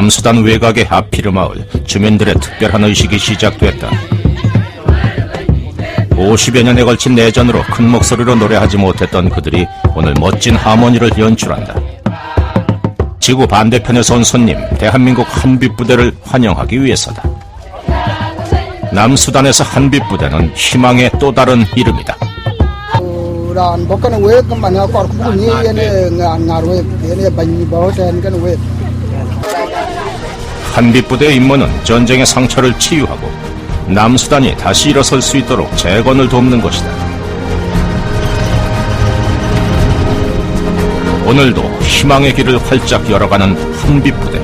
남수단 외곽의 아피르 마을, 주민들의 특별한 의식이 시작됐다. 50여 년에 걸친 내전으로 큰 목소리로 노래하지 못했던 그들이 오늘 멋진 하모니를 연출한다. 지구 반대편에서 온 손님, 대한민국 한빛부대를 환영하기 위해서다. 남수단에서 한빛부대는 희망의 또 다른 이름이다. 한빛부대의 임무는 전쟁의 상처를 치유하고 남수단이 다시 일어설 수 있도록 재건을 돕는 것이다. 오늘도 희망의 길을 활짝 열어가는 한빛부대.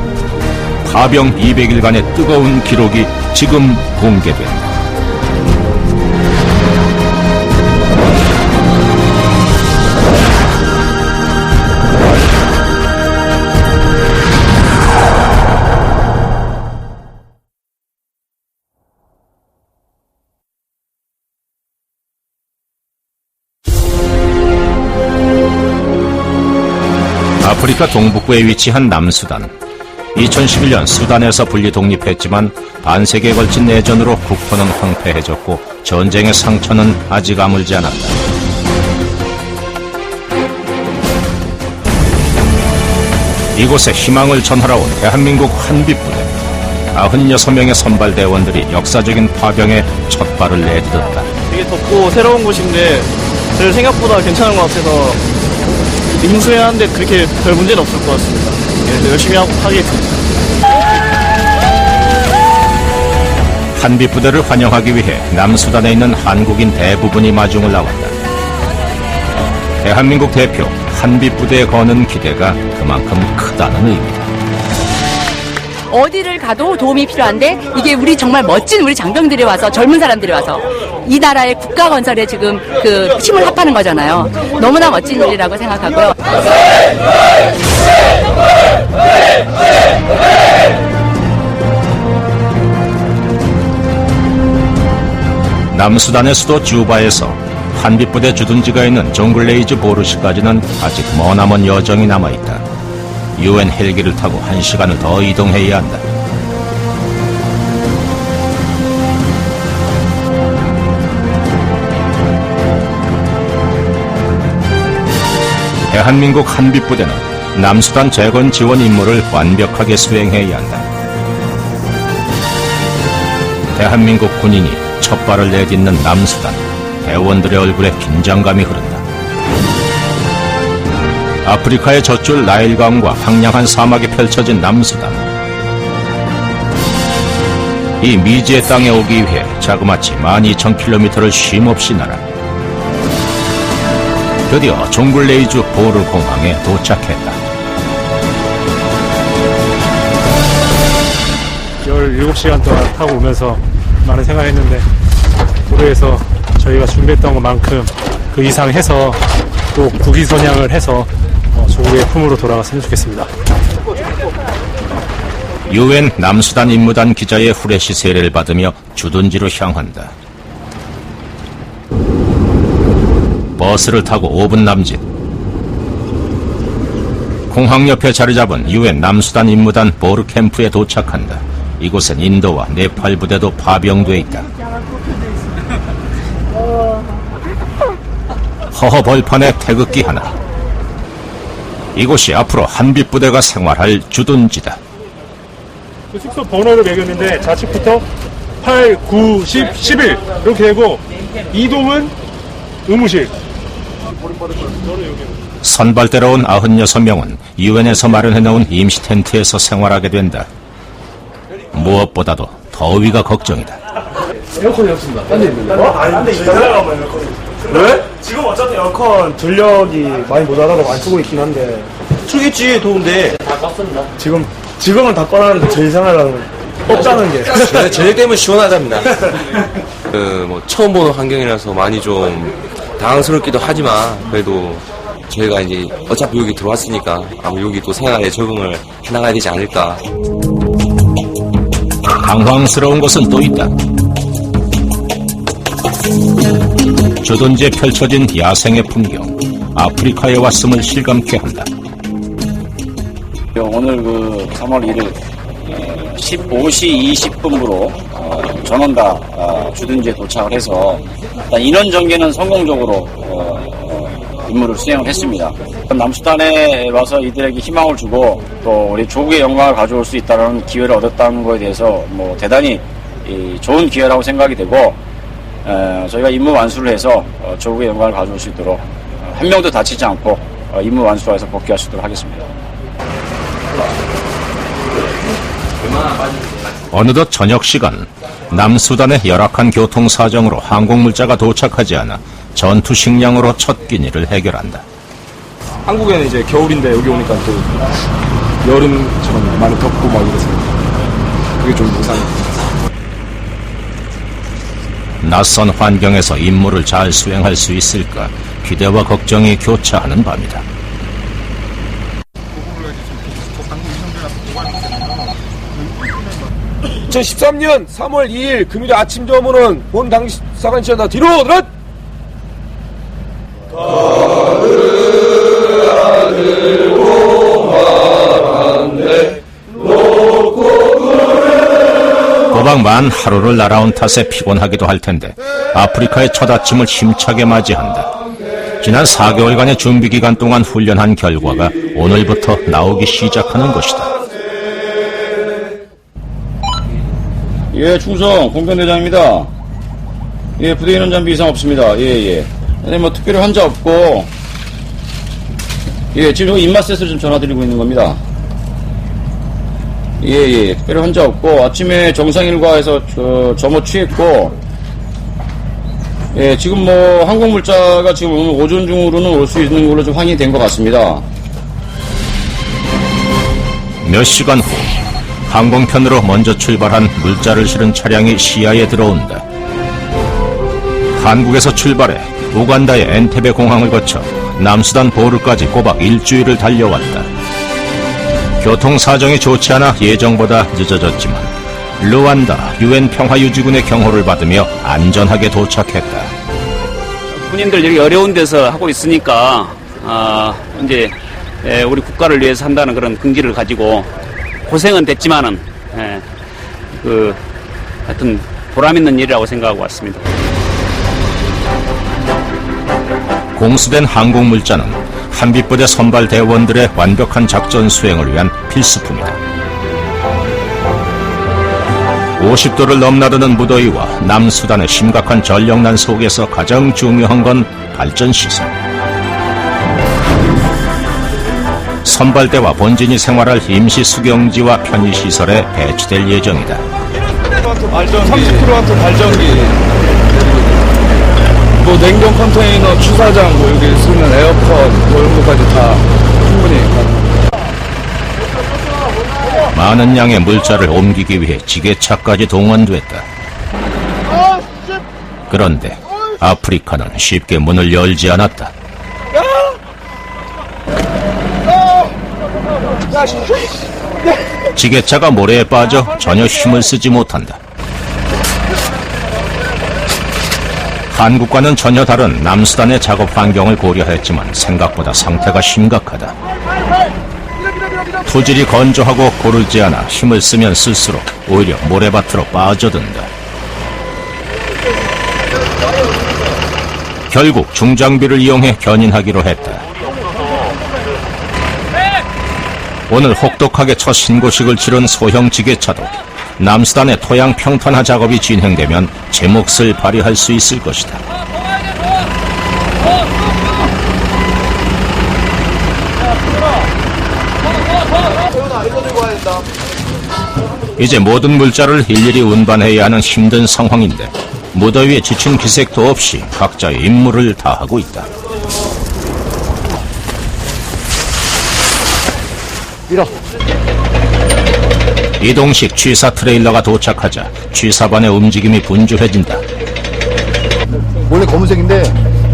파병 200일간의 뜨거운 기록이 지금 공개된다. 아프리카 동북부에 위치한 남수단. 2011년 수단에서 분리 독립했지만 반세기에 걸친 내전으로 국토는 황폐해졌고 전쟁의 상처는 아직 아물지 않았다. 이곳에 희망을 전하러 온 대한민국 한빛부대. 96명의 선발대원들이 역사적인 파병에 첫 발을 내딛었다. 되게 덥고 새로운 곳인데 그래도 생각보다 괜찮은 것 같아서 인수해야 하는데 그렇게 별 문제는 없을 것 같습니다. 그래서 열심히 하겠습니다. 한빛부대를 환영하기 위해 남수단에 있는 한국인 대부분이 마중을 나왔다. 대한민국 대표 한빛부대에 거는 기대가 그만큼 크다는 의미다. 어디를 가도 도움이 필요한데 이게 우리 정말 멋진 우리 장병들이 와서 젊은 사람들이 와서 이 나라의 국가 건설에 지금 그 힘을 합하는 거잖아요. 너무나 멋진 일이라고 생각하고요. 남수단의 수도 주바에서 한빛부대 주둔지가 있는 종글레이즈 보르시까지는 아직 머나먼 여정이 남아있다. UN 헬기를 타고 1시간을 더 이동해야 한다. 대한민국 한빛부대는 남수단 재건 지원 임무를 완벽하게 수행해야 한다. 대한민국 군인이 첫 발을 내딛는 남수단. 대원들의 얼굴에 긴장감이 흐른다. 아프리카의 젖줄 나일강과 황량한 사막이 펼쳐진 남수단. 이 미지의 땅에 오기 위해 자그마치 12,000km를 쉼없이 날아 드디어 종글레이즈 보르 공항에 도착했다. 17시간 동안 타고 오면서 많은 생각했는데 보르에서 저희가 준비했던 것만큼 그 이상 해서 또 국위선양을 해서 조국의 품으로 돌아갔으면 좋겠습니다. UN 남수단 임무단 기자의 후레쉬 세례를 받으며 주둔지로 향한다. 버스를 타고 5분 남짓. 공항 옆에 자리 잡은 UN 남수단 임무단 보르 캠프에 도착한다. 이곳엔 인도와 네팔 부대도 파병돼 있다. 허허벌판에 태극기 하나. 이곳이 앞으로 한빛부대가 생활할 주둔지다. 그 숙소 번호를 매겼는데 좌측부터 8, 9, 10, 11 이렇게 되고 이동은 의무실. 선발대로 온 96명은 UN에서 마련해놓은 임시 텐트에서 생활하게 된다. 무엇보다도 더위가 걱정이다. 에어컨이 없습니다. 딴 데 있는데? 딴데 있다가 왜? 지금 어차피 에어컨 전력이 많이 모자라서 많이 쓰고 있긴 한데 틀겠지, 더운데. 다 껐습니다. 지금은 다 꺼놨는데 저희 생활은 없다는 게 저녁 되면 시원하답니다. 처음 보는 환경이라서 많이 좀 당황스럽기도 하지만 그래도 저희가 이제 어차피 여기 들어왔으니까 아마 여기 또 생활에 적응을 해나가야 되지 않을까. 당황스러운 것은 또 있다. 주둔지에 펼쳐진 야생의 풍경, 아프리카에 왔음을 실감케 한다. 오늘 3월 1일 15시 20분부로 전원 다 주둔지에 도착을 해서 일단 인원 전개는 성공적으로 임무를 수행을 했습니다. 남수단에 와서 이들에게 희망을 주고 또 우리 조국의 영광을 가져올 수 있다는 기회를 얻었다는 것에 대해서 뭐 대단히 좋은 기회라고 생각이 되고 저희가 임무 완수를 해서 조국의 영광을 가져올 수 있도록 한 명도 다치지 않고 임무 완수해서 복귀할 수 있도록 하겠습니다. 어느덧 저녁 시간, 남수단의 열악한 교통 사정으로 항공물자가 도착하지 않아 전투 식량으로 첫 끼니를 해결한다. 한국에는 이제 겨울인데 여기 오니까 또 여름처럼 많이 덥고 막 이래서 그게 좀 무상해요. 낯선 환경에서 임무를 잘 수행할 수 있을까 기대와 걱정이 교차하는 밤이다. 2013년 3월 2일 금요일 아침 점호는 본 당시 사관시한다 뒤로 들어! 꼬박 만 하루를 날아온 탓에 피곤하기도 할 텐데 아프리카의 첫 아침을 힘차게 맞이한다. 지난 4개월간의 준비 기간 동안 훈련한 결과가 오늘부터 나오기 시작하는 것이다. 예, 충성 공병대장입니다. 예, 부대 인원 잠비 이상 없습니다. 예. 네, 뭐 특별히 환자 없고, 예, 지금 인마셋을 좀 전화드리고 있는 겁니다. 예, 특별히 환자 없고 아침에 정상 일과에서 점호 취했고, 예, 지금 뭐 항공물자가 지금 오늘 오전 중으로는 올 수 있는 걸로 좀 확인이 된 것 같습니다. 몇 시간 후 항공편으로 먼저 출발한 물자를 실은 차량이 시야에 들어온다. 한국에서 출발해 우간다의 엔테베 공항을 거쳐 남수단 보르까지 꼬박 일주일을 달려왔다. 교통 사정이 좋지 않아 예정보다 늦어졌지만 루안다 유엔 평화유지군의 경호를 받으며 안전하게 도착했다. 군인들 여기 어려운 데서 하고 있으니까 이제 우리 국가를 위해서 한다는 그런 긍지를 가지고 고생은 됐지만은 하여튼 보람 있는 일이라고 생각하고 왔습니다. 공수된 항공물자는 한빛부대 선발 대원들의 완벽한 작전 수행을 위한 필수품이다. 50도를 넘나드는 무더위와 남수단의 심각한 전력난 속에서 가장 중요한 건 발전시설. 선발대와 본진이 생활할 임시 수경지와 편의시설에 배치될 예정이다. 30kW 발전기, 뭐 냉동 컨테이너, 주사장, 뭐 여기 쓰는 에어컨, 뭐 이런 것까지 다 충분히 가능합니다. 많은 양의 물자를 옮기기 위해 지게차까지 동원됐다. 그런데 아프리카는 쉽게 문을 열지 않았다. 지게차가 모래에 빠져 전혀 힘을 쓰지 못한다. 한국과는 전혀 다른 남수단의 작업 환경을 고려했지만 생각보다 상태가 심각하다. 토질이 건조하고 고르지 않아 힘을 쓰면 쓸수록 오히려 모래밭으로 빠져든다. 결국 중장비를 이용해 견인하기로 했다. 오늘 혹독하게 첫 신고식을 치른 소형 지게차도 남수단의 토양 평탄화 작업이 진행되면 제 몫을 발휘할 수 있을 것이다. 이제 모든 물자를 일일이 운반해야 하는 힘든 상황인데 무더위에 지친 기색도 없이 각자의 임무를 다하고 있다. 이동식 취사 트레일러가 도착하자 취사반의 움직임이 분주해진다. 원래 검은색인데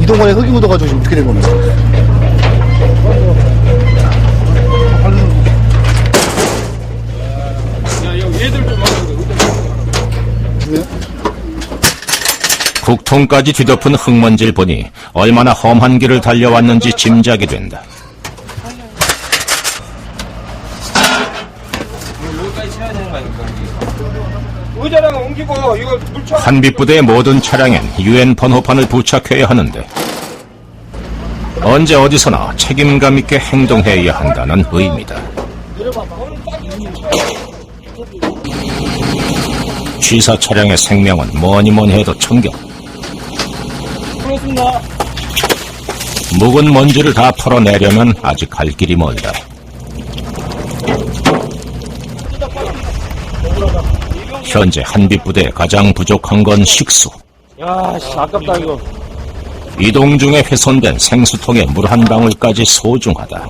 이동관에 흙이 묻어가지고 지금 어떻게 된 겁니까? 국통까지 뒤덮은 흙먼지를 보니 얼마나 험한 길을 달려왔는지 짐작이 된다. 여기까지 쳐야 되는 거 아닙니까? 한빛부대의 모든 차량엔 UN 번호판을 부착해야 하는데 언제 어디서나 책임감 있게 행동해야 한다는 의미다. 취사 차량의 생명은 뭐니뭐니 해도 청경. 묵은 먼지를 다 털어내려면 아직 갈 길이 멀다. 현재 한빛부대에 가장 부족한 건 식수. 야, 씨, 아깝다, 이거. 이동 중에 훼손된 생수통의 물 한 방울까지 소중하다.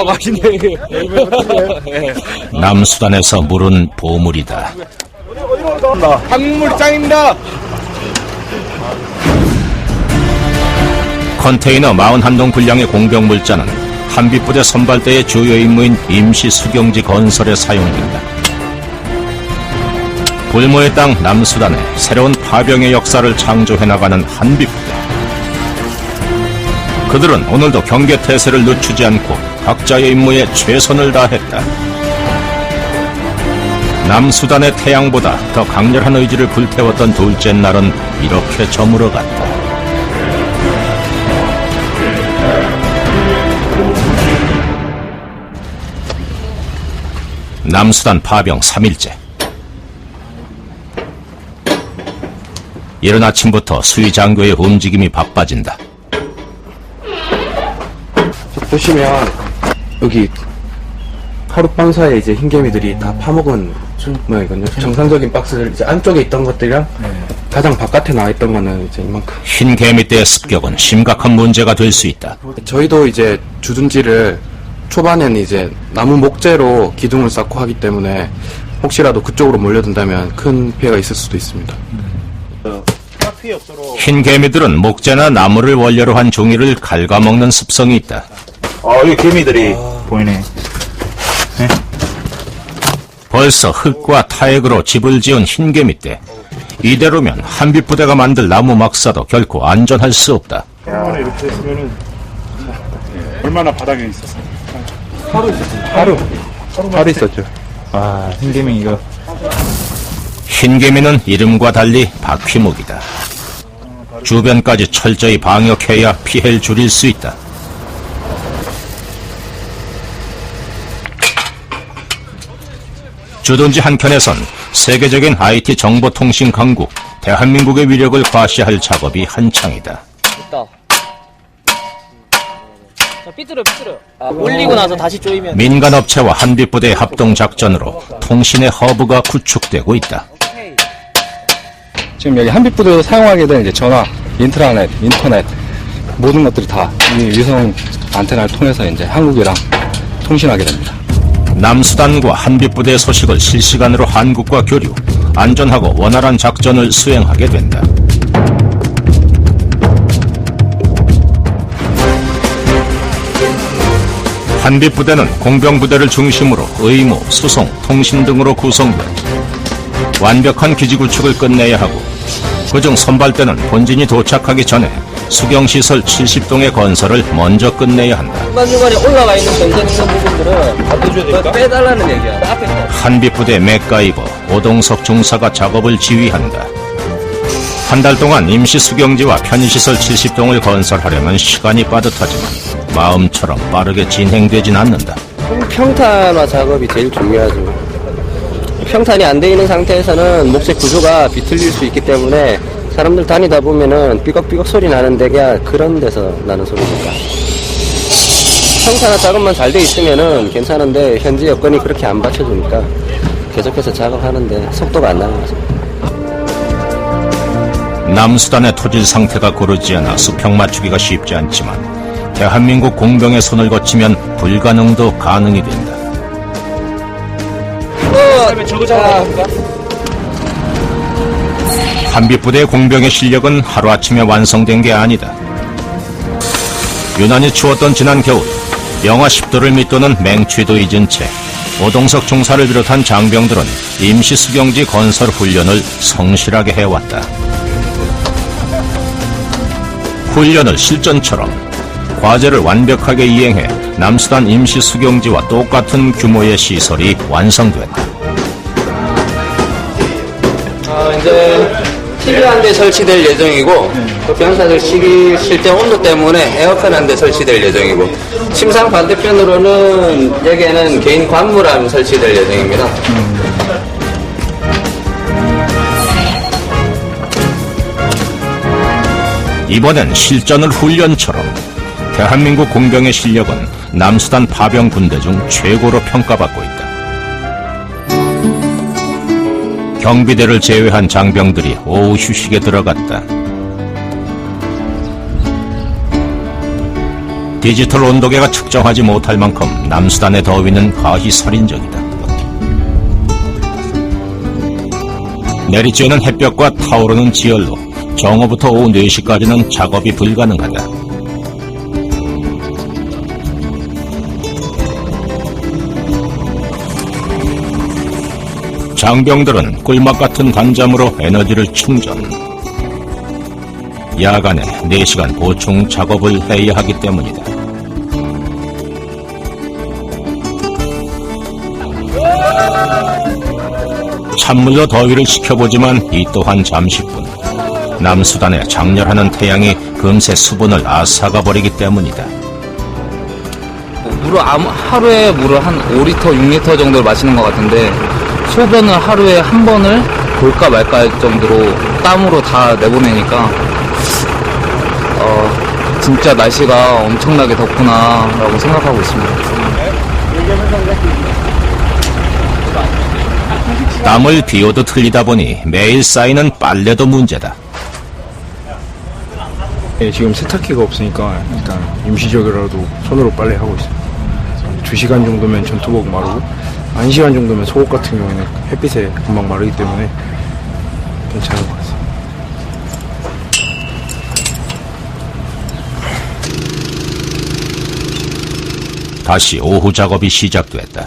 맛있네, 이게. 남수단에서 물은 보물이다. 한물 짱입니다. 컨테이너 41동 분량의 공병물자는 한빛부대 선발대의 주요 임무인 임시 수경지 건설에 사용된다. 불모의 땅 남수단에 새로운 파병의 역사를 창조해나가는 한빛부대. 그들은 오늘도 경계태세를 늦추지 않고 각자의 임무에 최선을 다했다. 남수단의 태양보다 더 강렬한 의지를 불태웠던 둘째 날은 이렇게 저물어갔다. 남수단 파병 3일째. 이른 아침부터 수위 장교의 움직임이 바빠진다. 보시면 여기 하룻밤 사이에 이제 흰개미들이 다 파먹은 모양이거든요. 정상적인 박스들 이제 안쪽에 있던 것들이랑 가장 바깥에 나와 있던 거는 이제 이만큼. 흰 개미떼의 습격은 심각한 문제가 될 수 있다. 저희도 이제 주둔지를 초반에는 이제 나무 목재로 기둥을 쌓고 하기 때문에 혹시라도 그쪽으로 몰려든다면 큰 피해가 있을 수도 있습니다. 흰 개미들은 목재나 나무를 원료로 한 종이를 갉아먹는 습성이 있다. 여기 개미들이 보이네. 벌써 흙과 타액으로 집을 지은 흰 개미떼. 이대로면 한빛부대가 만들 나무 막사도 결코 안전할 수 없다. 한번에 이렇게 했으면은 얼마나 바닥에 있었어요? 하루 있었죠. 흰개미 이거. 흰 개미는 이름과 달리 바퀴목이다. 주변까지 철저히 방역해야 피해를 줄일 수 있다. 주둔지 한켠에선 세계적인 IT 정보통신 강국 대한민국의 위력을 과시할 작업이 한창이다. 삐뚤어. 올리고 나서 다시 조이면. 민간업체와 한빛부대의 합동작전으로 통신의 허브가 구축되고 있다. 지금 여기 한빛부대에서 사용하게 된 이제 전화, 인트라넷, 인터넷 모든 것들이 다 이 위성 안테나를 통해서 이제 한국이랑 통신하게 됩니다. 남수단과 한빛부대의 소식을 실시간으로 한국과 교류, 안전하고 원활한 작전을 수행하게 된다. 한빛부대는 공병부대를 중심으로 의무, 수송, 통신 등으로 구성돼 완벽한 기지 구축을 끝내야 하고 그중 선발대는 본진이 도착하기 전에 수경시설 70동의 건설을 먼저 끝내야 한다. 중간중간에 올라가 있는 전선 있는 부분들은 빼달라는 얘기야. 앞에 한빛부대 맥가이버 오동석 중사가 작업을 지휘한다. 한 달 동안 임시 수경지와 편의시설 70동을 건설하려면 시간이 빠듯하지만 마음처럼 빠르게 진행되진 않는다. 평탄화 작업이 제일 중요하죠. 평탄이 안 돼 있는 상태에서는 목재 구조가 비틀릴 수 있기 때문에 사람들 다니다 보면은 삐걱삐걱 소리 나는 데가 그런 데서 나는 소리니까. 평탄화 작업만 잘 돼 있으면은 괜찮은데 현재 여건이 그렇게 안 받쳐주니까 계속해서 작업하는데 속도가 안 나는 거죠. 남수단의 토질 상태가 고르지 않아 수평 맞추기가 쉽지 않지만 대한민국 공병의 손을 거치면 불가능도 가능이 된다. 한빛부대의 공병의 실력은 하루아침에 완성된 게 아니다. 유난히 추웠던 지난 겨울 영하 10도를 밑도는 맹취도 잊은 채 오동석 중사를 비롯한 장병들은 임시 수경지 건설 훈련을 성실하게 해왔다. 훈련을 실전처럼 과제를 완벽하게 이행해 남수단 임시 수경지와 똑같은 규모의 시설이 완성됐다. 이제 TV 한 대 설치될 예정이고 또 병사들 쉴 때 온도 때문에 에어컨 한 대 설치될 예정이고 침상 반대편으로는 여기에는 개인 관무람 설치될 예정입니다. 이번엔 실전을 훈련처럼 대한민국 공병의 실력은 남수단 파병 군대 중 최고로 평가받고 있다. 경비대를 제외한 장병들이 오후 휴식에 들어갔다. 디지털 온도계가 측정하지 못할 만큼 남수단의 더위는 가히 살인적이다. 내리쬐는 햇볕과 타오르는 지열로 정오부터 오후 4시까지는 작업이 불가능하다. 장병들은 꿀맛 같은 간잠으로 에너지를 충전. 야간에 4시간 보충 작업을 해야 하기 때문이다. 찬물로 더위를 식혀보지만 이 또한 잠시뿐. 남수단의 장렬하는 태양이 금세 수분을 앗아가버리기 때문이다. 하루에 물을 한 5리터, 6리터 정도를 마시는 것 같은데 소변을 하루에 한 번을 볼까 말까 할 정도로 땀으로 다 내보내니까 진짜 날씨가 엄청나게 덥구나라고 생각하고 있습니다. 땀을 비오듯 흘리다 보니 매일 쌓이는 빨래도 문제다. 네, 지금 세탁기가 없으니까 일단 임시적이라도 손으로 빨래하고 있어요. 2시간 정도면 전투복 마르고 1시간 정도면 속옷 같은 경우에는 햇빛에 금방 마르기 때문에 괜찮은 것 같습니다. 다시 오후 작업이 시작됐다.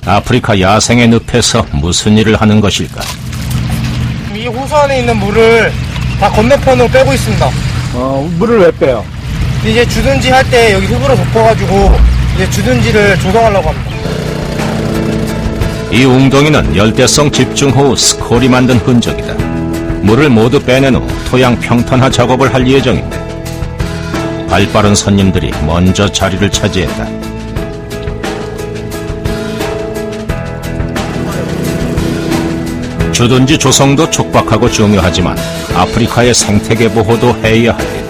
아프리카 야생의 늪에서 무슨 일을 하는 것일까? 이 호수 안에 있는 물을 다 건너편으로 빼고 있습니다. 물을 왜 빼요? 이제 주둔지 할 때 여기 흙으로 덮어가지고 이제 주둔지를 조성하려고 합니다. 이 웅덩이는 열대성 집중호우 스콜이 만든 흔적이다. 물을 모두 빼낸 후 토양 평탄화 작업을 할 예정인데 발빠른 손님들이 먼저 자리를 차지했다. 주둔지 조성도 촉박하고 중요하지만 아프리카의 생태계 보호도 해야 할 일.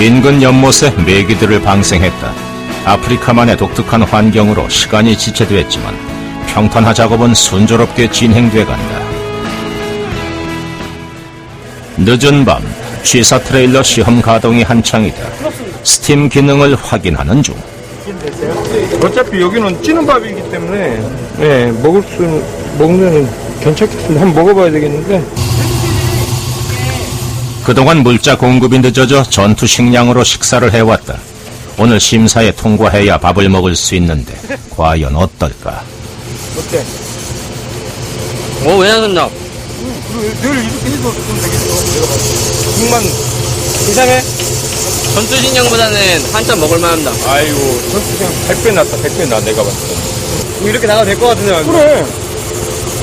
인근 연못에 메기들을 방생했다. 아프리카만의 독특한 환경으로 시간이 지체됐지만 평탄화 작업은 순조롭게 진행돼 간다. 늦은 밤 취사 트레일러 시험 가동이 한창이다. 스팀 기능을 확인하는 중. 어차피 여기는 찌는 밥이기 때문에 먹으면 괜찮겠습니다. 한번 먹어봐야 되겠는데. 그동안 물자 공급이 늦어져 전투 식량으로 식사를 해왔다. 오늘 심사에 통과해야 밥을 먹을 수 있는데 과연 어떨까? 어때? 왜 하셨나? 늘 이렇게 해도 좀 되겠어. 국만 이상해? 전투식량보다는 한참 먹을만합니다. 아이고 전투장 100배 낫다. 100배 나 내가 봤을 때. 이렇게 나가도 될 것 같은데. 그래.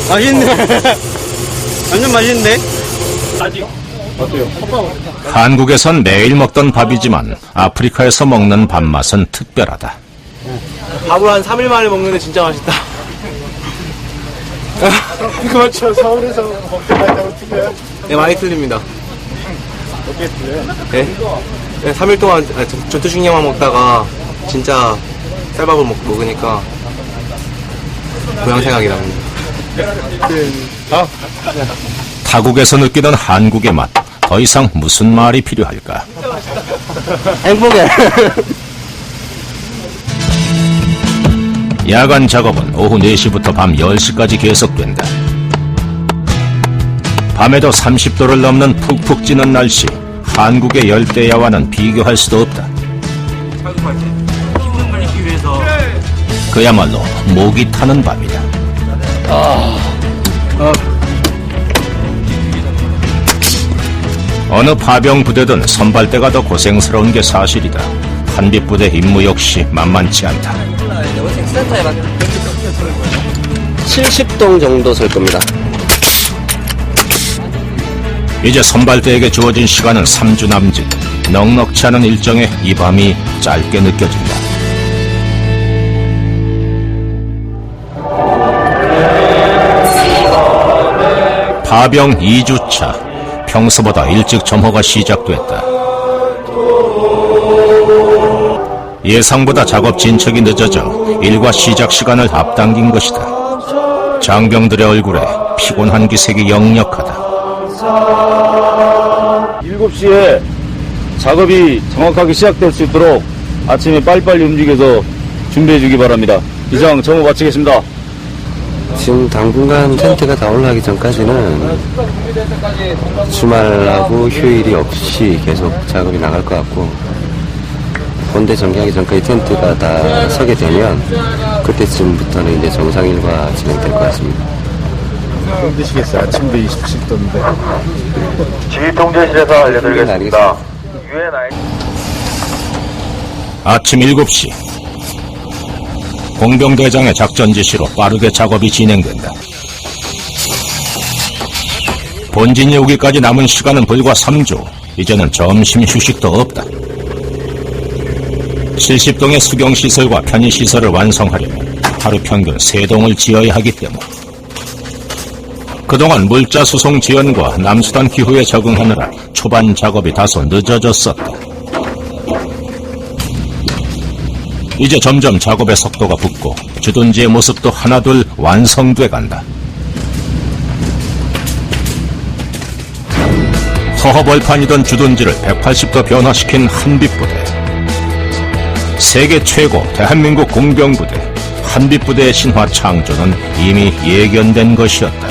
맛있네. 완전 맛있는데? 아직. 어때요? 한국에선 매일 먹던 밥이지만 아프리카에서 먹는 밥맛은 특별하다. 밥을 한 3일 만에 먹는데 진짜 맛있다. 그렇죠. 서울에서 먹다가 어떻게 해요? 네, 많이 틀립니다. 어떻게 틀려요? 네, 3일 동안 전투식량만 먹다가 진짜 쌀밥을 먹으니까 고향 생각이 납니다. 타국에서 느끼던 한국의 맛, 더 이상 무슨 말이 필요할까? 행복해. 야간 작업은 오후 4시부터 밤 10시까지 계속된다. 밤에도 30도를 넘는 푹푹 찌는 날씨, 한국의 열대야와는 비교할 수도 없다. 그야말로 목이 타는 밤이다. 어느 파병 부대든 선발대가 더 고생스러운 게 사실이다. 한빛부대 임무 역시 만만치 않다. 70동 정도 설 겁니다. 이제 선발대에게 주어진 시간은 3주 남짓. 넉넉치 않은 일정에 이 밤이 짧게 느껴진다. 파병 2주차. 평소보다 일찍 점호가 시작됐다. 예상보다 작업 진척이 늦어져 일과 시작 시간을 앞당긴 것이다. 장병들의 얼굴에 피곤한 기색이 역력하다. 7시에 작업이 정확하게 시작될 수 있도록 아침에 빨리빨리 움직여서 준비해 주기 바랍니다. 이상 점호 마치겠습니다. 지금 당분간 텐트가 다 올라가기 전까지는 주말하고 휴일이 없이 계속 작업이 나갈 것 같고, 본대 전개하기 전까지 텐트가 다 서게 되면 그때쯤부터는 이제 정상 일과 진행될 것 같습니다. 힘드시겠어요? 아침도 27도인데. 지휘 통제실에서 알려드리겠습니다. 아침 7시. 공병대장의 작전 지시로 빠르게 작업이 진행된다. 본진이 오기까지 남은 시간은 불과 3주. 이제는 점심 휴식도 없다. 70동의 수경시설과 편의시설을 완성하려면 하루 평균 3동을 지어야 하기 때문. 그동안 물자 수송 지연과 남수단 기후에 적응하느라 초반 작업이 다소 늦어졌었다. 이제 점점 작업의 속도가 붙고 주둔지의 모습도 하나둘 완성돼 간다. 허허벌판이던 주둔지를 180도 변화시킨 한빛부대. 세계 최고 대한민국 공병부대 한빛부대의 신화 창조는 이미 예견된 것이었다.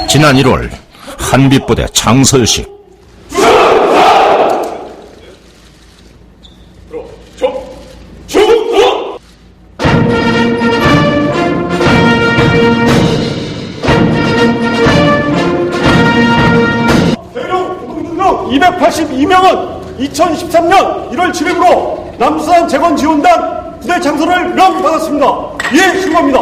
지난 1월 한빛부대 창설식. 대령 282명은 2013년 1월 7일부로 남수단 재건지원단 부대 창설을 명받았습니다. 예, 수고합니다.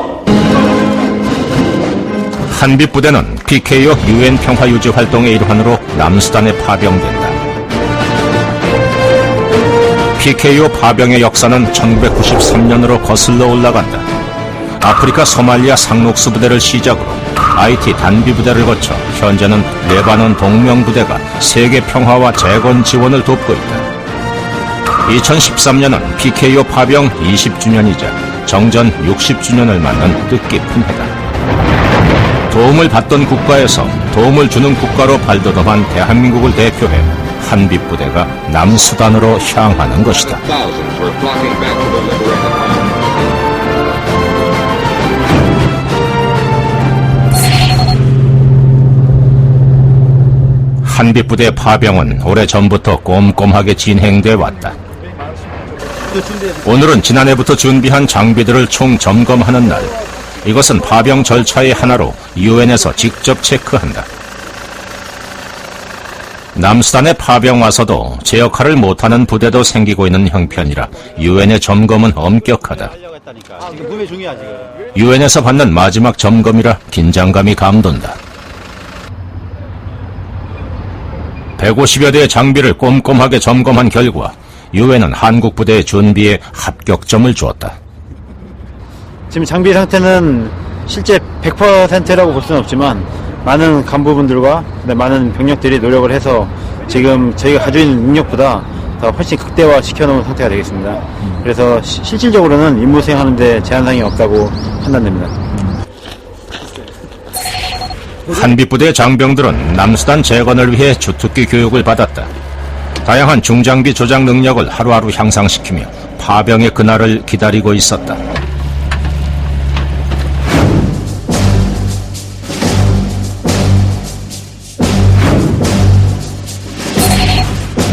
한빛부대는 PKO UN 평화유지 활동의 일환으로 남수단에 파병된다. PKO 파병의 역사는 1993년으로 거슬러 올라간다. 아프리카 소말리아 상록수 부대를 시작으로 IT 단비부대를 거쳐 현재는 레바논 동명부대가 세계 평화와 재건 지원을 돕고 있다. 2013년은 PKO 파병 20주년이자 정전 60주년을 맞는 뜻깊은 해다. 도움을 받던 국가에서 도움을 주는 국가로 발돋움한 대한민국을 대표해 한빛부대가 남수단으로 향하는 것이다. 한빛부대 파병은 오래전부터 꼼꼼하게 진행돼 왔다. 오늘은 지난해부터 준비한 장비들을 총점검하는 날. 이것은 파병 절차의 하나로 UN에서 직접 체크한다. 남수단에 파병 와서도 제 역할을 못하는 부대도 생기고 있는 형편이라 UN의 점검은 엄격하다. UN에서 받는 마지막 점검이라 긴장감이 감돈다. 150여 대의 장비를 꼼꼼하게 점검한 결과 UN은 한국 부대의 준비에 합격점을 주었다. 지금 장비 상태는 실제 100%라고 볼 수는 없지만 많은 간부분들과 많은 병력들이 노력을 해서 지금 저희가 가지고 있는 능력보다 더 훨씬 극대화 시켜놓은 상태가 되겠습니다. 그래서 실질적으로는 임무 수행하는데 제한사항이 없다고 판단됩니다. 한빛부대 장병들은 남수단 재건을 위해 주특기 교육을 받았다. 다양한 중장비 조작 능력을 하루하루 향상시키며 파병의 그날을 기다리고 있었다.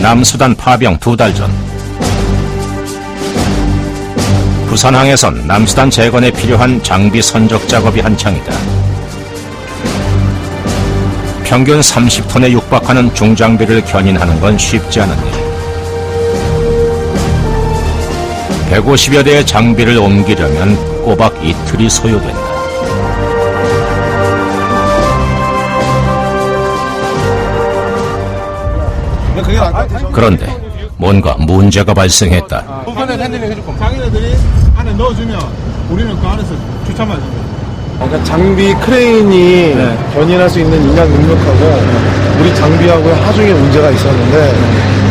남수단 파병 2달 전, 부산항에선 남수단 재건에 필요한 장비 선적 작업이 한창이다. 평균 30톤에 육박하는 중장비를 견인하는 건 쉽지 않은 일. 150여 대의 장비를 옮기려면 꼬박 이틀이 소요된다. 그런데 뭔가 문제가 발생했다. 장인어들이 안에 넣어주면 우리는 그 안에서 주차만 해줍니다. 그러니까 장비 크레인이 견인할 수 있는 인력 능력하고 우리 장비하고 하중에 문제가 있었는데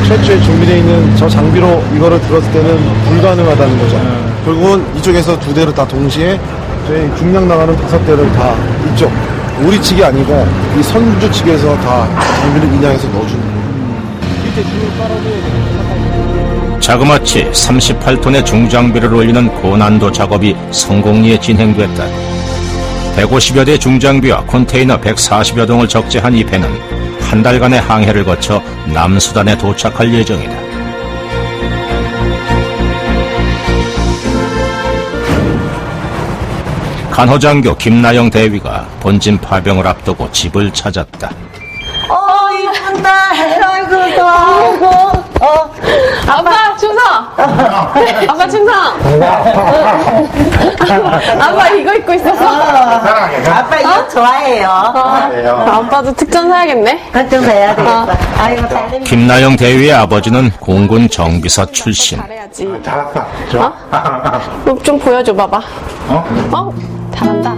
최초에 준비되어 있는 저 장비로 이거를 들었을 때는 불가능하다는 거죠. 결국은 이쪽에서 2대를 다 동시에 저희 중량 나가는 5대를 다 이쪽 우리 측이 아니고 이 선주 측에서 다 장비를 인양해서 넣어주는 거예요. 자그마치 38톤의 중장비를 올리는 고난도 작업이 성공리에 진행됐다. 150여 대 중장비와 컨테이너 140여 동을 적재한 이 배는 한 달간의 항해를 거쳐 남수단에 도착할 예정이다. 간호장교 김나영 대위가 본진 파병을 앞두고 집을 찾았다. 이쁜다. 아이고. 아빠 충성. 아빠 충성. 아빠 이거 입고 있어서. 아빠 이거 좋아해요. 아빠도 특전 사야겠네. 특전 사야 되겠다. 아이고 잘 김나영 대위의 아버지는 공군 정비사 출신. 잘해야지. 잘했어. 좀 보여줘 봐봐. 잘한다.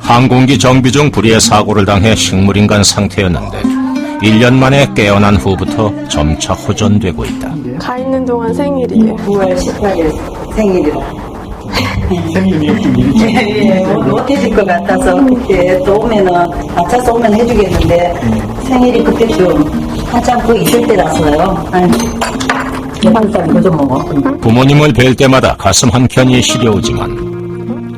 항공기 정비 중 불의의 사고를 당해 식물인간 상태였는데 1년 만에 깨어난 후부터 점차 호전되고 있다. 가 있는 동안 생일이에요. 9월 18일 생일이라. 생일이 못해질 것 같아서 그때 또 오면은 맞춰서 오면 해주겠는데 생일이 그때쯤 한참 그 있을 때라서요. 한살 그저 먹어. 부모님을 뵐 때마다 가슴 한켠이 시려오지만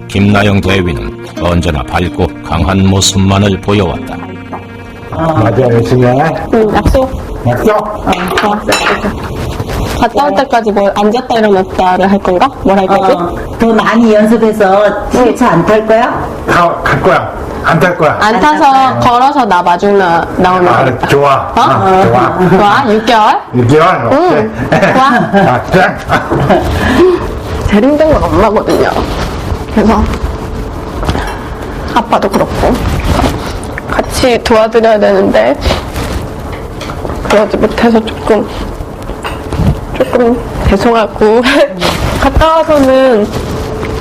김나영 대위는 언제나 밝고 강한 모습만을 보여왔다. 맞아, 열심히 해. 약속. 약속? 갔다 올 때까지 뭐 앉았다 일어났다를 할 건가? 뭘 할 거지? 더 많이 연습해서 지게차 안 탈 거야? 갈 거야. 안 탈 거야. 안 타서 걸어서 나 마중 나오는 거겠다. 좋아. 좋아. 좋아? 6개월? 6개월? 응. 좋아. 제일 힘든 건 엄마거든요. 그래서 아빠도 그렇고 같이 도와드려야 되는데 그러지 못해서 조금 죄송하고 갔다 와서는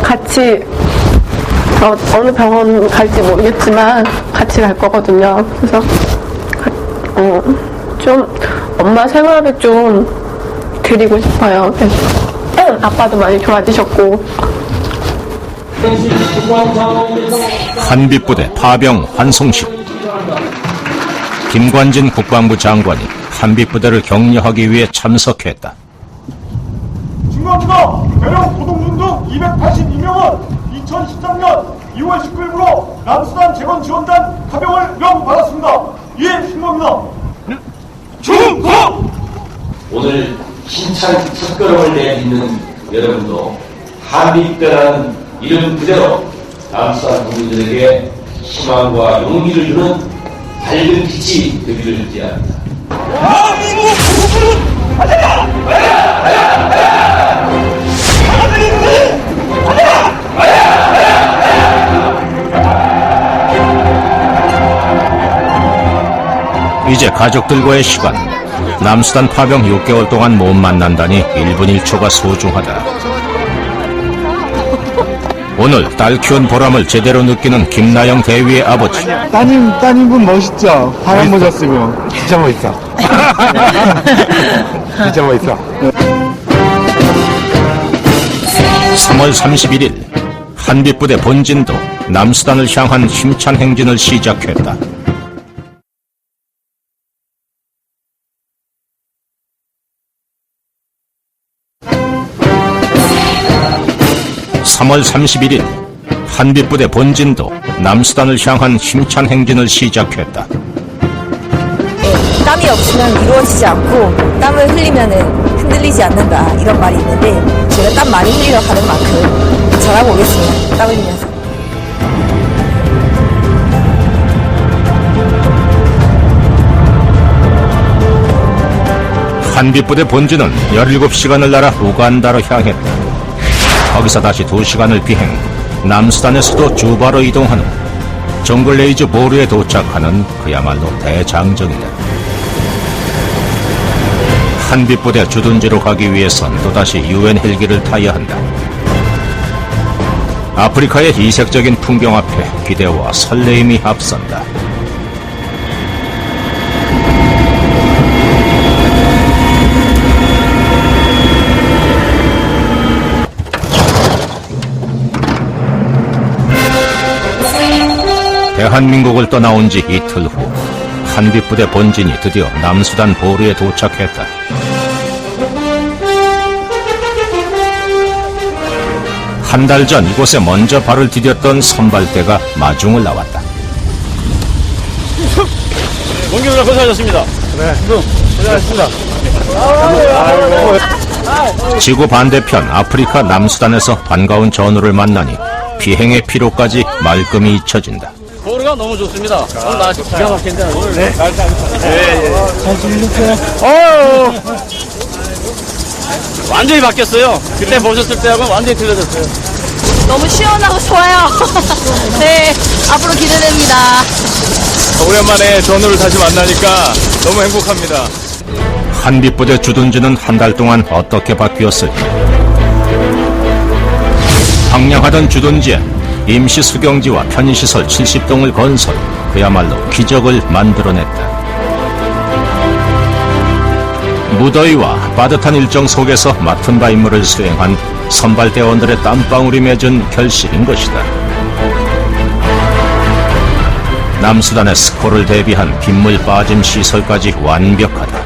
같이 어느 병원 갈지 모르겠지만 같이 갈 거거든요. 그래서 좀 엄마 생활을 좀 드리고 싶어요. 그래서 아빠도 많이 좋아지셨고. 한빛부대 파병 환송식. 김관진 국방부 장관이 한빛부대를 격려하기 위해 참석했다. 중요합니다. 대령 고동준 등 282명은 2013년 2월 19일부로 남수단 재건지원단 파병을 명받았습니다. 예, 충고합니다. 충고! 오늘 힘찬 첫걸음을 내딛는 여러분도 한빛대라는 이름 그대로 남수단 국민들에게 희망과 용기를 주는 밝은 빛이 되기를 기대합니다. 이제 가족들과의 시간. 남수단 파병 6개월 동안 못 만난다니 1분 1초가 소중하다. 오늘 딸 키운 보람을 제대로 느끼는 김나영 대위의 아버지. 따님분 멋있죠? 하얀 모자 쓰고. 진짜 멋있어. 진짜 멋있어. 3월 31일 한빛부대 본진도 남수단을 향한 힘찬 행진을 시작했다. (3월 31일) 한빛부대 본진도 남수단을 향한 힘찬 행진을 시작했다. 땀이 없으면 이루어지지 않고 땀을 흘리면은 흔들리지 않는다 이런 말이 있는데 제가 땀 많이 흘리러 가는 만큼 잘하고 오겠습니다. 땀 흘리면서. 한빛부대 본진은 17시간을 날아 우간다로 향했다. 거기서 다시 2시간을 비행, 남수단의 수도 주바로 이동한 후 정글레이즈 보르에 도착하는 그야말로 대장정이다. 한빛부대 주둔지로 가기 위해선 또다시 UN 헬기를 타야 한다. 아프리카의 이색적인 풍경 앞에 기대와 설레임이 앞선다. 대한민국을 떠나온 지 이틀 후 한빛부대 본진이 드디어 남수단 보르에 도착했다. 한 달 전 이곳에 먼저 발을 디뎠던 선발대가 마중을 나왔다. 원기누나 고생하셨습니다. 네. 고생하셨습니다. 지구 반대편 아프리카 남수단에서 반가운 전우를 만나니 비행의 피로까지 말끔히 잊혀진다. 보르가 너무 좋습니다. 오늘 날씨 기가 막힌데 오늘. 네. 잘 지내셨어요? 완전히 바뀌었어요. 그때 보셨을 때하고는 완전히 틀려졌어요. 너무 시원하고 좋아요. 네, 앞으로 기대됩니다. 오랜만에 전우를 다시 만나니까 너무 행복합니다. 한빛부대 주둔지는 한 달 동안 어떻게 바뀌었을까? 황량하던 주둔지엔 임시 수경지와 편의시설 70동을 건설, 그야말로 기적을 만들어냈다. 무더위와 빠듯한 일정 속에서 맡은 바 임무를 수행한 선발대원들의 땀방울이 맺은 결실인 것이다. 남수단의 스콜을 대비한 빗물 빠짐 시설까지 완벽하다.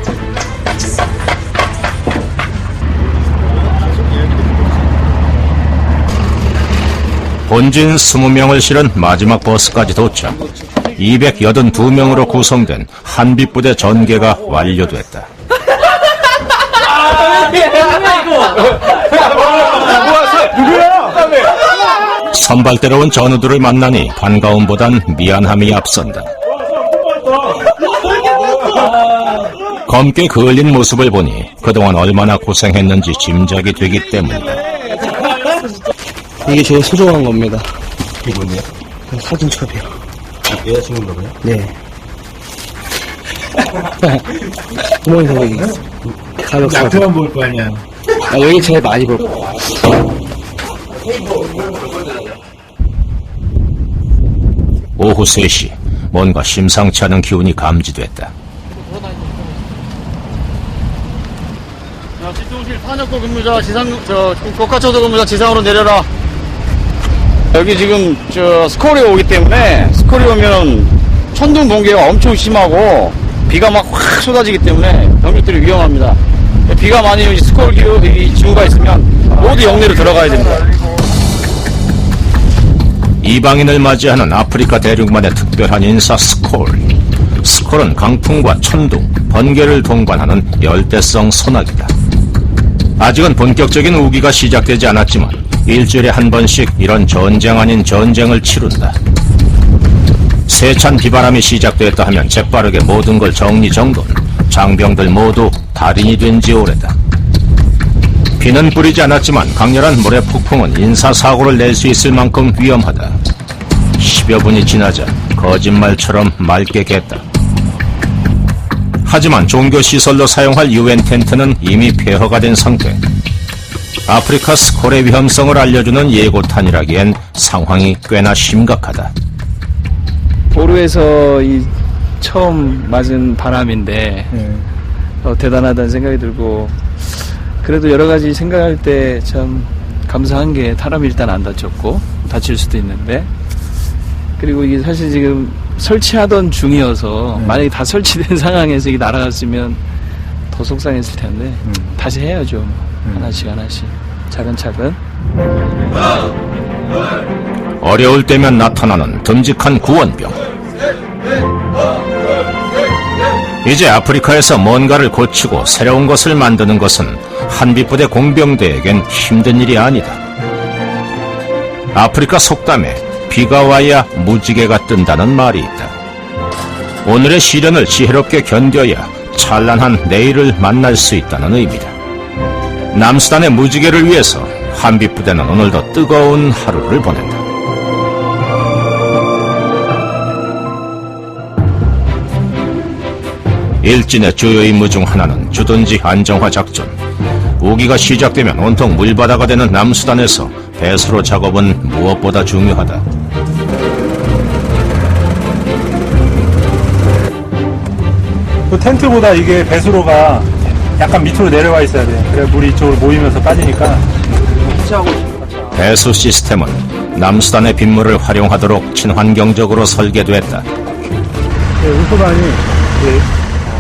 본진 20명을 실은 마지막 버스까지 도착. 282명으로 구성된 한빛부대 전개가 완료됐다. 선발대로 온 전우들을 만나니 반가움보단 미안함이 앞선다. 검게 그을린 모습을 보니 그동안 얼마나 고생했는지 짐작이 되기 때문이다. 이게 제일 소중한 겁니다. 이게 뭔데요? 사진첩이요. 여자친구인가요? 네. 부모님 생각이 가볍고. 앞에만 볼 거 아니야. 아, 여기 제일 많이 볼 거. 오후 3시, 뭔가 심상치 않은 기운이 감지됐다. 집중실 탄약고 근무자 고가초도 근무자 지상으로 내려라. 여기 지금 스콜이 오기 때문에 스콜이 오면 천둥 번개가 엄청 심하고 비가 막 확 쏟아지기 때문에 병력들이 위험합니다. 비가 많이 오면 스콜 지구가 있으면 모두 영내로 들어가야 됩니다. 이방인을 맞이하는 아프리카 대륙만의 특별한 인사 스콜. 스콜은 강풍과 천둥, 번개를 동반하는 열대성 소나기다. 아직은 본격적인 우기가 시작되지 않았지만 일주일에 한 번씩 이런 전쟁 아닌 전쟁을 치룬다. 세찬 비바람이 시작됐다 하면 재빠르게 모든 걸 정리정돈, 장병들 모두 달인이 된 지 오래다. 비는 뿌리지 않았지만 강렬한 모래 폭풍은 인사사고를 낼 수 있을 만큼 위험하다. 10여 분이 지나자 거짓말처럼 맑게 겠다. 하지만 종교시설로 사용할 UN 텐트는 이미 폐허가 된 상태. 아프리카 스콜의 위험성을 알려주는 예고탄이라기엔 상황이 꽤나 심각하다. 보르에서 처음 맞은 바람인데 대단하다는 생각이 들고, 그래도 여러 가지 생각할 때 참 감사한 게 사람이 일단 안 다쳤고 다칠 수도 있는데, 그리고 이게 사실 지금 설치하던 중이어서 만약에 다 설치된 상황에서 이게 날아갔으면 더 속상했을 텐데 다시 해야죠. 하나씩 차근차근. 어려울 때면 나타나는 듬직한 구원병. 이제 아프리카에서 뭔가를 고치고 새로운 것을 만드는 것은 한빛부대 공병대에겐 힘든 일이 아니다. 아프리카 속담에 비가 와야 무지개가 뜬다는 말이 있다. 오늘의 시련을 지혜롭게 견뎌야 찬란한 내일을 만날 수 있다는 의미다. 남수단의 무지개를 위해서 한빛부대는 오늘도 뜨거운 하루를 보낸다. 일진의 주요 임무 중 하나는 주둔지 안정화 작전. 우기가 시작되면 온통 물바다가 되는 남수단에서 배수로 작업은 무엇보다 중요하다. 그 텐트보다 이게 배수로가 약간 밑으로 내려와 있어야 돼. 그래 물이 이쪽으로 모이면서 빠지니까. 배수 시스템은 남수단의 빗물을 활용하도록 친환경적으로 설계됐다. 울프반이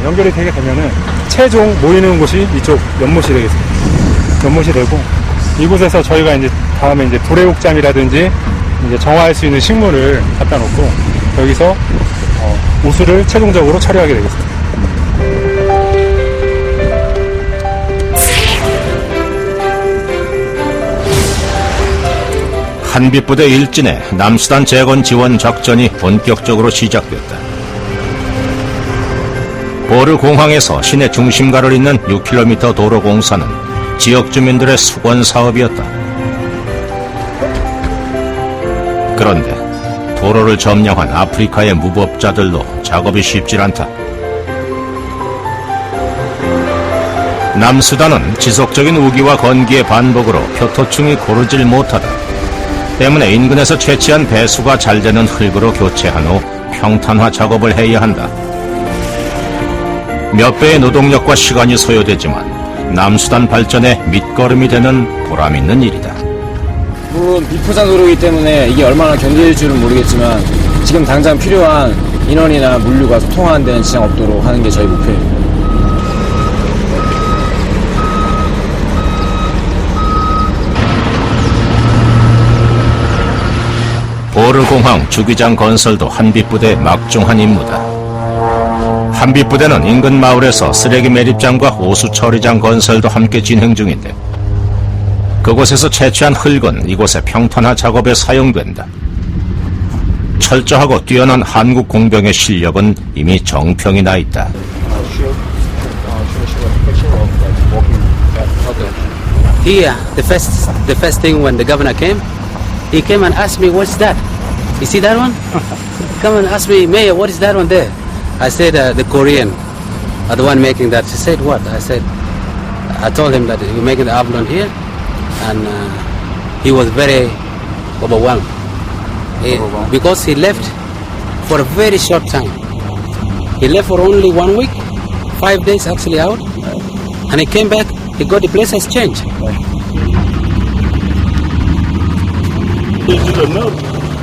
연결이 되게 되면은 최종 모이는 곳이 이쪽 연못이 되겠습니다. 연못이 되고 이곳에서 저희가 이제 다음에 이제 불애옥잠이라든지 이제 정화할 수 있는 식물을 갖다 놓고 여기서 우수를 최종적으로 처리하게 되겠습니다. 한빛부대 일진의 남수단 재건 지원 작전이 본격적으로 시작됐다. 보르 공항에서 시내 중심가를 잇는 6km 도로 공사는 지역 주민들의 수건 사업이었다. 그런데 도로를 점령한 아프리카의 무법자들로 작업이 쉽질 않다. 남수단은 지속적인 우기와 건기의 반복으로 표토충이 고르질 못하다. 때문에 인근에서 채취한 배수가 잘 되는 흙으로 교체한 후 평탄화 작업을 해야 한다. 몇 배의 노동력과 시간이 소요되지만 남수단 발전의 밑거름이 되는 보람있는 일이다. 물론 비포장 도로이기 때문에 이게 얼마나 견딜 줄은 모르겠지만 지금 당장 필요한 인원이나 물류가 통하는 데는 지장 없도록 하는 게 저희 목표입니다. 보르공항 주기장 건설도 한빛부대의 막중한 임무다. 한빛부대는 인근 마을에서 쓰레기 매립장과 오수 처리장 건설도 함께 진행 중인데 그곳에서 채취한 흙은 이곳의 평탄화 작업에 사용된다. 철저하고 뛰어난 한국 공병의 실력은 이미 정평이 나 있다. Here, the first thing when the governor came, he came and asked me, "What's that? You see that one?" Come and ask me, "Mayor, what is that one there?" I said, "The Korean are the one making that." He said, "What?" I told him that we're making the Avalon here, and he was very overwhelmed. Because he left for a very short time. He left for only 1 week, 5 days actually out, and he came back. He got the place has changed.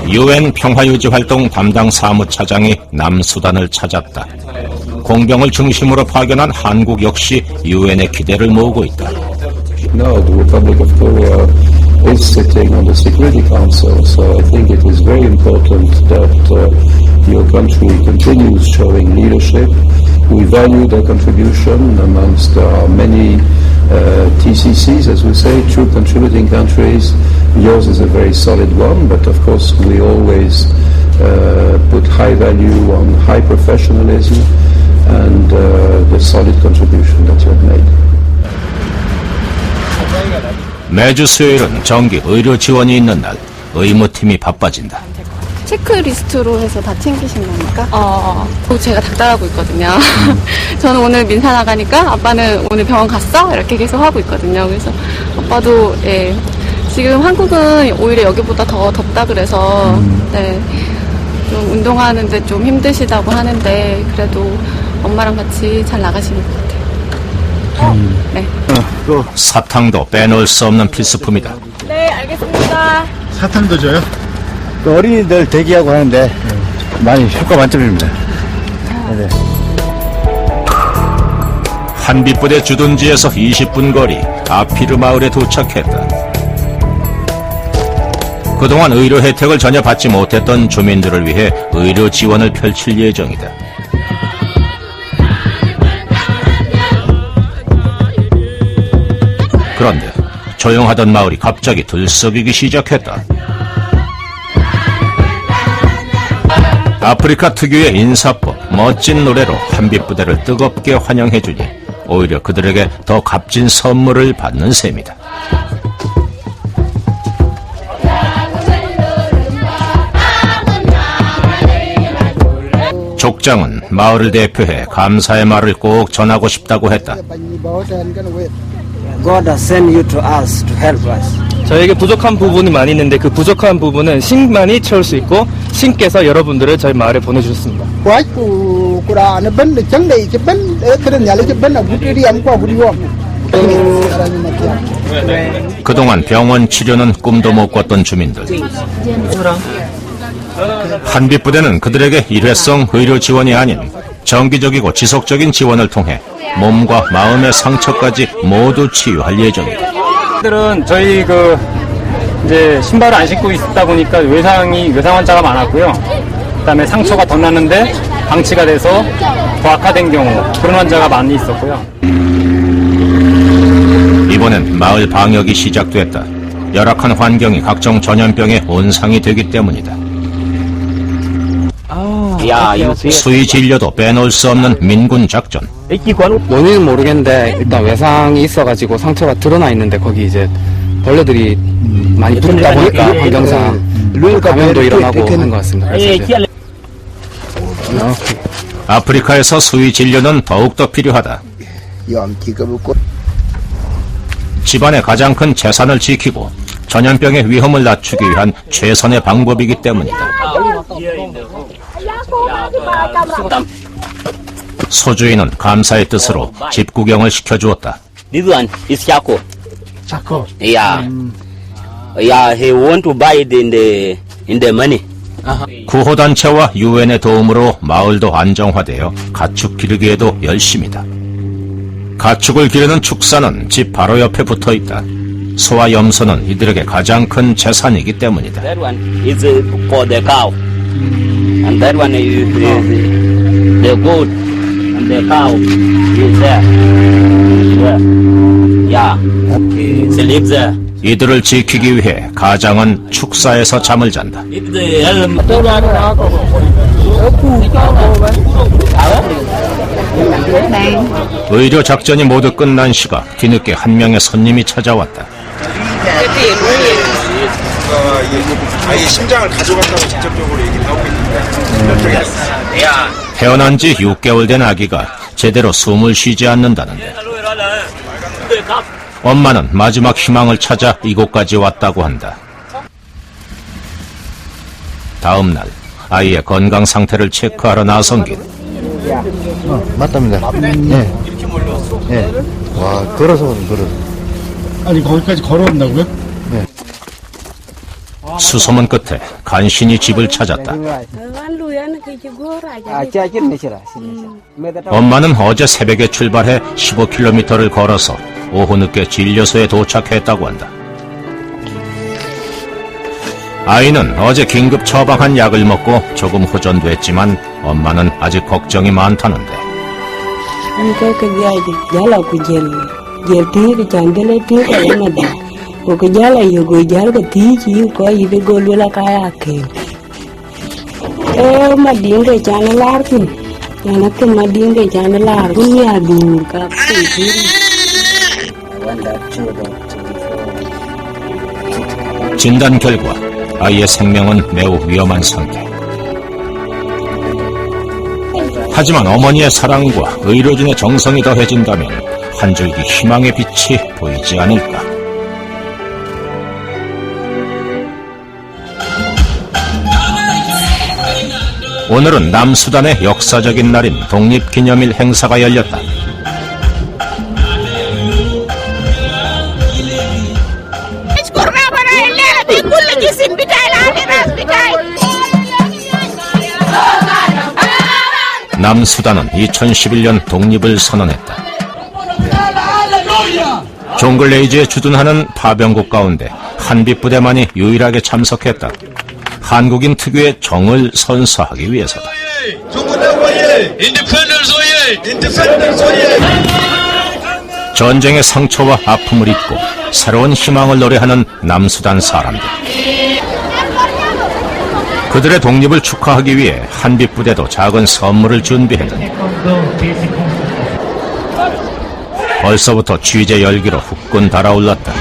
UN 평화유지활동 담당 사무차장이 남수단을 찾았다. 공병을 중심으로 파견한 한국 역시 UN의 기대를 모으고 있다. Now the Republic of Korea is sitting on the Security Council, so I think it is very important that your country continues showing leadership. We value their contribution amongst many TCCs, as we say, true contributing countries. Yours is a very solid one, but of course we always put high value on high professionalism and the solid contribution that you have made. 매주 수요일은 정기 의료 지원이 있는 날 의무팀이 바빠진다. 체크리스트로 해서 다 챙기신 겁니까? 제가 닥달하고 있거든요. 저는 오늘 민사 나가니까 아빠는 오늘 병원 갔어? 이렇게 계속 하고 있거든요. 그래서 아빠도 지금 한국은 오히려 여기보다 더 덥다 그래서 좀 운동하는데 좀 힘드시다고 하는데 그래도 엄마랑 같이 잘 나가시는 것 같아요. 네. 사탕도 빼놓을 수 없는 필수품이다. 네, 알겠습니다. 사탕도 줘요? 그 어린이들 대기하고 하는데 많이 효과 만점입니다. 네. 한빛부대 주둔지에서 20분 거리 아피르 마을에 도착했다. 그동안 의료 혜택을 전혀 받지 못했던 주민들을 위해 의료 지원을 펼칠 예정이다. 그런데 조용하던 마을이 갑자기 들썩이기 시작했다. 아프리카 특유의 인사법, 멋진 노래로 한빛부대를 뜨겁게 환영해주니 오히려 그들에게 더 값진 선물을 받는 셈이다. 족장은 마을을 대표해 감사의 말을 꼭 전하고 싶다고 했다. God has sent you to us to help us. 저에게 부족한 부분이 많이 있는데 그 부족한 부분은 신만이 채울 수 있고 신께서 여러분들을 저희 마을에 보내주셨습니다. 그동안 병원 치료는 꿈도 못 꿨던 주민들. 한빛부대는 그들에게 일회성 의료 지원이 아닌 정기적이고 지속적인 지원을 통해 몸과 마음의 상처까지 모두 치유할 예정이다. 들은 저희 이제 신발을 안 신고 있다 보니까 외상 환자가 많았고요. 그다음에 상처가 더 났는데 방치가 돼서 더 악화된 경우 그런 환자가 많이 있었고요. 이번엔 마을 방역이 시작됐다. 열악한 환경이 각종 전염병의 온상이 되기 때문이다. 수의 진료도 빼놓을 수 없는 민군 작전. 원인은 모르겠는데 일단 외상이 있어가지고 상처가 드러나 있는데 거기 이제 벌레들이 많이 붙다 보니까 환경상 감염도 일어나고 한 것 같습니다. 그래서 아프리카에서 수의 진료는 더욱더 필요하다. 집안의 가장 큰 재산을 지키고 전염병의 위험을 낮추기 위한 최선의 방법이기 때문이다. 소주인은 감사의 뜻으로 집 구경을 시켜주었다. This one is Chaco. Chaco. Yeah. Yeah, he want to buy it in the money. 구호단체와 유엔의 도움으로 마을도 안정화되어 가축 기르기에도 열심이다. 가축을 기르는 축사는 집 바로 옆에 붙어있다. 소와 염소는 이들에게 가장 큰 재산이기 때문이다. That one is for the cow. And that one is the goat. And the cow is there. Yeah. It lives there. 이들을 지키기 위해 가장은 축사에서 잠을 잔다. 의료 작전이 모두 끝난 시각 뒤늦게 한 명의 손님이 찾아왔다. 아예 심장을 가져간다고 직접적으로 얘기를 하고 있는데 태어난 지 6개월 된 아기가 제대로 숨을 쉬지 않는다는데 엄마는 마지막 희망을 찾아 이곳까지 왔다고 한다. 다음 날 아이의 건강 상태를 체크하러 나선 길. 맞답니다. 네. 네. 와, 걸어서. 아니, 거기까지 걸어온다고요? 네. 수소문 끝에 간신히 집을 찾았다. 엄마는 어제 새벽에 출발해 15km를 걸어서 오후 늦게 진료소에 도착했다고 한다. 아이는 어제 긴급 처방한 약을 먹고 조금 호전됐지만 엄마는 아직 걱정이 많다는데. 진단 결과 아이의 생명은 매우 위험한 상태. 하지만 어머니의 사랑과 의료진의 정성이 더해진다면 한 줄기 희망의 빛이 보이지 않을까. 오늘은 남수단의 역사적인 날인 독립기념일 행사가 열렸다. 남수단은 2011년 독립을 선언했다. 종글레이즈에 주둔하는 파병국 가운데 한빛부대만이 유일하게 참석했다. 한국인 특유의 정을 선서하기 위해서다. 전쟁의 상처와 아픔을 잊고 새로운 희망을 노래하는 남수단 사람들. 그들의 독립을 축하하기 위해 한빛부대도 작은 선물을 준비했는데 벌써부터 취재 열기로 후끈 달아올랐다.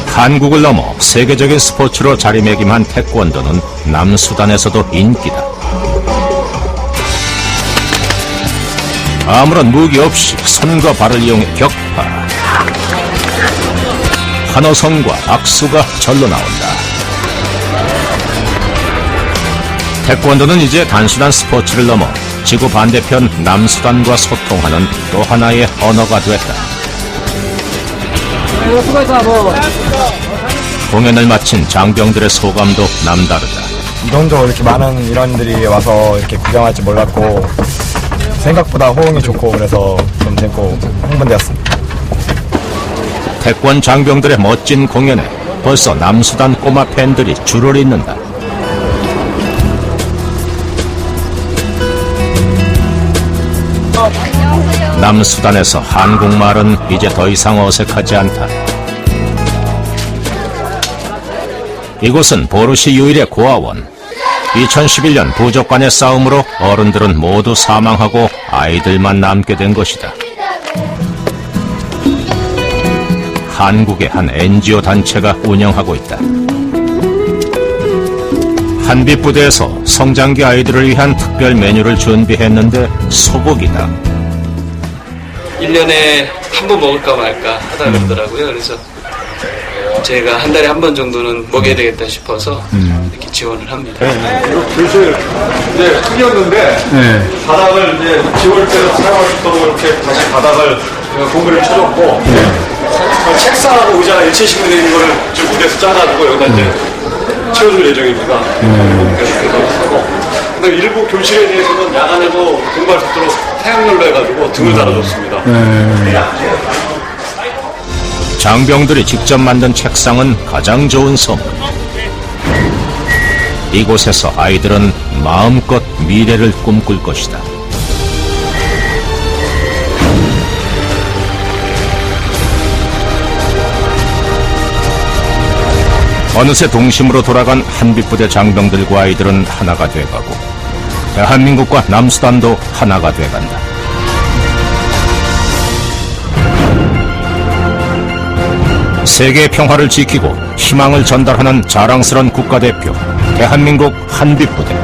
한국을 넘어 세계적인 스포츠로 자리매김한 태권도는 남수단에서도 인기다. 아무런 무기 없이 손과 발을 이용해 격파, 환호성과 박수가 절로 나온다. 태권도는 이제 단순한 스포츠를 넘어 지구 반대편 남수단과 소통하는 또 하나의 언어가 됐다. 공연을 마친 장병들의 소감도 남다르다. 이 정도 이렇게 많은 일원들이 와서 이렇게 구경할 줄 몰랐고 생각보다 호응이 좋고 그래서 좀 재밌고 흥분되었습니다. 태권 장병들의 멋진 공연에 벌써 남수단 꼬마 팬들이 줄을 잇는다. 남수단에서 한국말은 이제 더 이상 어색하지 않다. 이곳은 보르시 유일의 고아원. 2011년 부족 간의 싸움으로 어른들은 모두 사망하고 아이들만 남게 된 것이다. 한국의 한 NGO 단체가 운영하고 있다. 한빛부대에서 성장기 아이들을 위한 특별 메뉴를 준비했는데 소고기다. 1년에 한 번 먹을까 말까 하다 그러더라고요. 그래서 제가 한 달에 한 번 정도는 먹여야 되겠다 싶어서 이렇게 지원을 합니다. 교실 이제 흙이었는데 바닥을 이제 지울 때로 사용할 수 있도록 이렇게 다시 바닥을 공구를 쳐줬고 책상하고 의자가 일체식으로 되어 있는 거를 지금 무대에서 짜가지고 여기다 이제 채워줄 예정입니다. 하고 근데 일부 교실에 대해서는 야간에도 공부할 수 있도록 태양열로 해가지고 등을 달아줬습니다. 장병들이 직접 만든 책상은 가장 좋은 선물. 이곳에서 아이들은 마음껏 미래를 꿈꿀 것이다. 어느새 동심으로 돌아간 한빛부대 장병들과 아이들은 하나가 돼가고 대한민국과 남수단도 하나가 돼간다. 세계 평화를 지키고 희망을 전달하는 자랑스러운 국가대표 대한민국 한빛부대.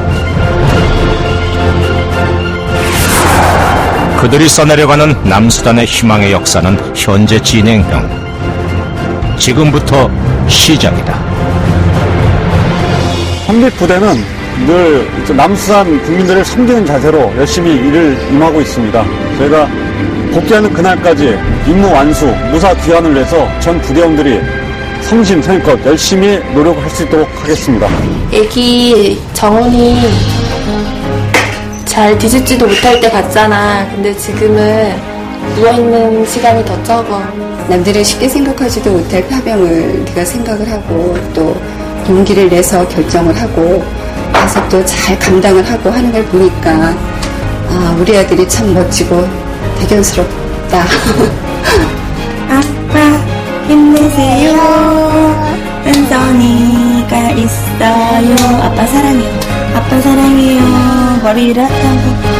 그들이 써내려가는 남수단의 희망의 역사는 현재 진행형. 지금부터 시작이다. 한빛부대는 늘 남수단 국민들을 섬기는 자세로 열심히 일을 임하고 있습니다. 저희가 복귀하는 그날까지 임무 완수, 무사 귀환을 위해서 전 부대원들이 성심성의껏 열심히 노력을 할 수 있도록 하겠습니다. 애기 정훈이 잘 뒤집지도 못할 때 같잖아. 근데 지금은 누워있는 시간이 더 적어. 남들은 쉽게 생각하지도 못할 파병을 네가 생각을 하고 또 용기를 내서 결정을 하고 그래서 또 잘 감당을 하고 하는 걸 보니까 우리 아들이 참 멋지고 대견스럽다. 아빠 힘내세요. 은선이가 있어요. 아빠 사랑해요. 아빠 사랑해요. 머리를 하고